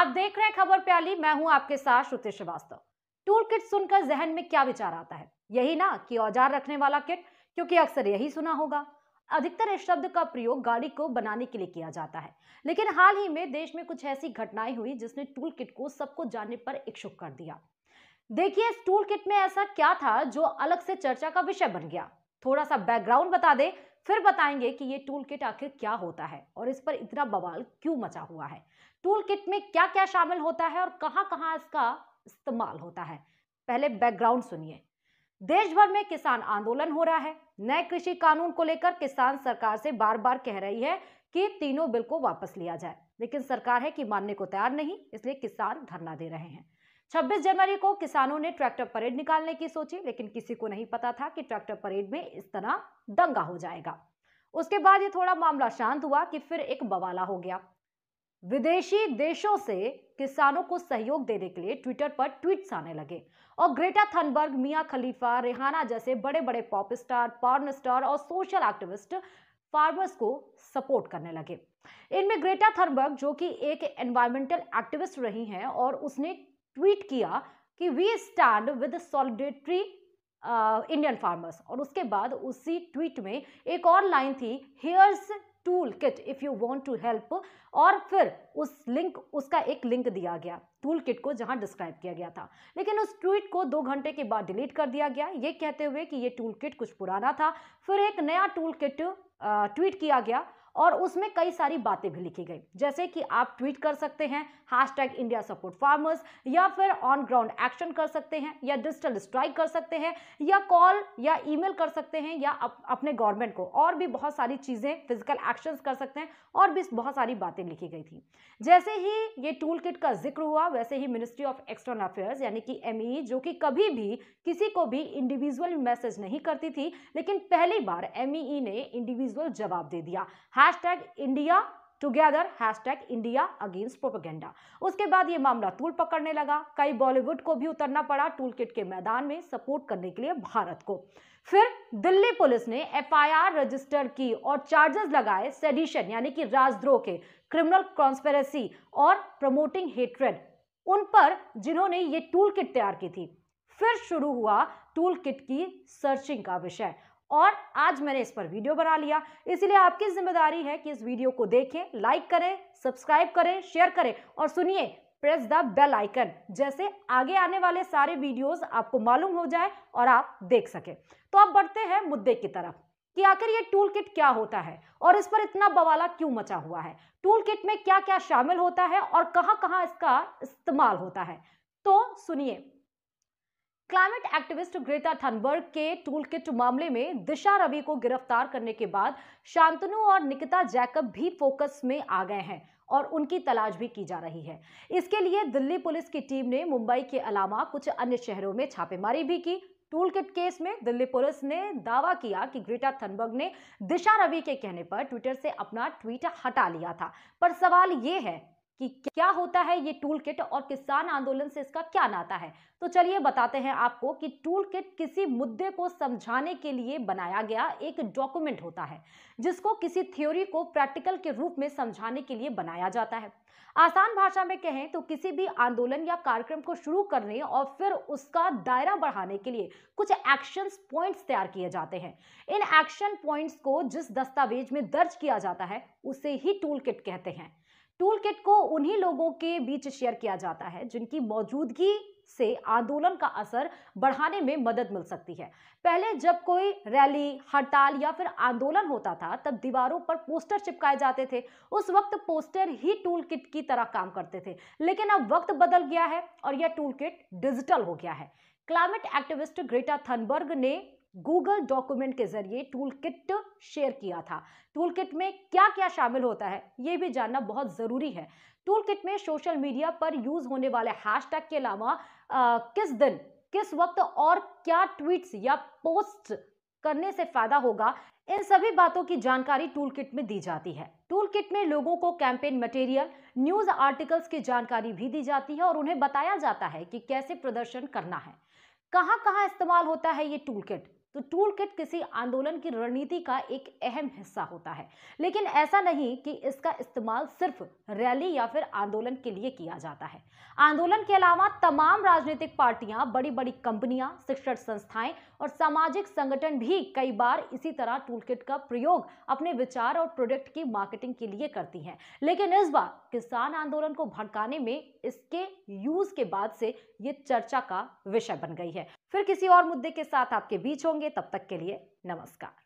आप देख रहे हैं खबर प्याली, मैं हूं आपके साथ श्रुति श्रीवास्तव। टूल किट सुनकर जहन में क्या विचार आता है? यही ना कि औजार रखने वाला किट, क्योंकि अक्सर यही सुना होगा। अधिकतर इस शब्द का प्रयोग गाड़ी को बनाने के लिए किया जाता है, लेकिन हाल ही में देश में कुछ ऐसी घटनाएं हुई जिसने टूल किट को सबको जानने पर इच्छुक कर दिया। देखिए, इस टूल किट में ऐसा क्या था जो अलग से चर्चा का विषय बन गया। थोड़ा सा बैकग्राउंड बता दे, फिर बताएंगे कि ये टूल किट आखिर क्या होता है और इस पर इतना बवाल क्यों मचा हुआ है। टूल किट में क्या क्या शामिल होता है और कहां-कहां इसका इस्तेमाल होता है। पहले बैकग्राउंड सुनिए। देश भर में किसान आंदोलन हो रहा है। नए कृषि कानून को लेकर किसान सरकार से बार बार कह रही है कि तीनों बिल को वापस लिया जाए, लेकिन सरकार है कि मानने को तैयार नहीं, इसलिए किसान धरना दे रहे हैं। 26 जनवरी को किसानों ने ट्रैक्टर परेड निकालने की सोची, लेकिन किसी को नहीं पता था कि ट्रैक्टर परेड में इस तरह दंगा हो जाएगा। उसके बाद ये थोड़ा मामला शांत हुआ कि फिर एक बवाला हो गया। विदेशी देशों से किसानों को सहयोग देने के लिए ट्विटर पर ट्वीट्स आने लगे और ग्रेटा थनबर्ग, मिया खलीफा, रिहाना जैसे बड़े बड़े पॉप स्टार, पॉर्न स्टार और सोशल एक्टिविस्ट फार्मर्स को सपोर्ट करने लगे। इनमें ग्रेटा थनबर्ग, जो कि एक एनवायरमेंटल एक्टिविस्ट रही हैं, और उसने ट्वीट किया कि we stand with solidarity Indian farmers. और उसके बाद उसी ट्वीट में एक और लाइन थी, here's toolkit if you want to help, और फिर उसका एक लिंक दिया गया टूल किट को, जहां डिस्क्राइब किया गया था। लेकिन उस ट्वीट को 2 घंटे के बाद डिलीट कर दिया गया, ये कहते हुए कि ये टूल किट कुछ पुराना था। फिर एक नया टूल किट ट्वीट किया गया और उसमें कई सारी बातें भी लिखी गई, जैसे कि आप ट्वीट कर सकते हैं #इंडिया सपोर्ट फार्मर्स, या फिर ऑन ग्राउंड एक्शन कर सकते हैं, या डिजिटल स्ट्राइक कर सकते हैं, या कॉल या ईमेल कर सकते हैं, या अपने गवर्नमेंट को, और भी बहुत सारी चीजें, फिजिकल एक्शंस कर सकते हैं, और भी बहुत सारी बातें लिखी गई थी। जैसे ही ये टूल किट का जिक्र हुआ, वैसे ही मिनिस्ट्री ऑफ एक्सटर्नल अफेयर्स यानी कि MEE, जो कि कभी भी किसी को भी इंडिविजुअल मैसेज नहीं करती थी, लेकिन पहली बार MEE ने इंडिविजुअल जवाब दे दिया, #India together, #India against propaganda. उसके बाद ये मामला तूल पकड़ने लगा। कई बॉलीवुड को भी उतरना पड़ा टूल किट के मैदान में सपोर्ट करने के लिए भारत को। फिर दिल्ली पुलिस ने FIR रजिस्टर की और चार्जेस लगाए सेडिशन यानी कि राजद्रोह के, क्रिमिनल कॉन्स्पिरेसी और प्रमोटिंग हेट्रेड उन पर जिन्होंने ये टूल किट तैयार की थी। फिर शुरू हुआ टूल किट की सर्चिंग का विषय, और आज मैंने इस पर वीडियो बना लिया। इसलिए आपकी जिम्मेदारी है कि इस वीडियो को देखें, लाइक करें, सब्सक्राइब करें, शेयर करें, और सुनिए, प्रेस द बेल आइकन, जैसे आगे आने वाले सारे वीडियोस आपको मालूम हो जाए और आप देख सके। तो अब बढ़ते हैं मुद्दे की तरफ कि आखिर ये टूल किट क्या होता है और इस पर इतना बवाला क्यों मचा हुआ है। टूल किट में क्या क्या शामिल होता है और कहां-कहां इसका इस्तेमाल होता है, तो सुनिए। क्लाइमेट एक्टिविस्ट ग्रेटा थनबर्ग के टूल किट मामले में दिशा रवि को गिरफ्तार करने के बाद शांतनु और निकिता जैकब भी फोकस में आ गए हैं और उनकी तलाश भी की जा रही है। इसके लिए दिल्ली पुलिस की टीम ने मुंबई के अलावा कुछ अन्य शहरों में छापेमारी भी की। टूल किट केस में दिल्ली पुलिस ने दावा किया कि ग्रेटा थनबर्ग ने दिशा रवि के कहने पर ट्विटर से अपना ट्वीट हटा लिया था। पर सवाल ये है कि क्या होता है ये टूल किट और किसान आंदोलन से इसका क्या नाता है। तो चलिए बताते हैं आपको कि टूल किट किसी मुद्दे को समझाने के लिए बनाया गया एक डॉक्यूमेंट होता है, जिसको किसी थ्योरी को प्रैक्टिकल के रूप में समझाने के लिए बनाया जाता है। आसान भाषा में कहें तो किसी भी आंदोलन या कार्यक्रम को शुरू करने और फिर उसका दायरा बढ़ाने के लिए कुछ एक्शन पॉइंट्स तैयार किए जाते हैं। इन एक्शन पॉइंट्स को जिस दस्तावेज में दर्ज किया जाता है उसे ही टूल किट कहते हैं। टूल किट को उन्हीं लोगों के बीच शेयर किया जाता है जिनकी मौजूदगी से आंदोलन का असर बढ़ाने में मदद मिल सकती है। पहले जब कोई रैली, हड़ताल या फिर आंदोलन होता था, तब दीवारों पर पोस्टर चिपकाए जाते थे। उस वक्त पोस्टर ही टूल किट की तरह काम करते थे, लेकिन अब वक्त बदल गया है और यह टूल किट डिजिटल हो गया है। क्लाइमेट एक्टिविस्ट ग्रेटा थनबर्ग ने गूगल डॉक्यूमेंट के जरिए टूल किट शेयर किया था। टूल किट में क्या क्या शामिल होता है यह भी जानना बहुत जरूरी है। टूल किट में सोशल मीडिया पर यूज होने वाले हैशटैग के अलावा किस दिन, किस वक्त और क्या ट्वीट्स या पोस्ट करने से फायदा होगा, इन सभी बातों की जानकारी टूल किट में दी जाती है। टूल किट में लोगों को कैंपेन मटेरियल, न्यूज आर्टिकल्स की जानकारी भी दी जाती है और उन्हें बताया जाता है कि कैसे प्रदर्शन करना है। कहां-कहां इस्तेमाल होता है ये टूल किट, तो टूल किट किसी आंदोलन की रणनीति का एक अहम हिस्सा होता है। लेकिन ऐसा नहीं कि इसका इस्तेमाल सिर्फ रैली या फिर आंदोलन के लिए किया जाता है। आंदोलन के अलावा तमाम राजनीतिक पार्टियां, बड़ी बड़ी कंपनियां, शिक्षण संस्थाएं और सामाजिक संगठन भी कई बार इसी तरह टूल किट का प्रयोग अपने विचार और प्रोडक्ट की मार्केटिंग के लिए करती हैं। लेकिन इस बार किसान आंदोलन को भड़काने में इसके यूज के बाद से ये चर्चा का विषय बन गई है। फिर किसी और मुद्दे के साथ आपके बीच होंगे, तब तक के लिए नमस्कार।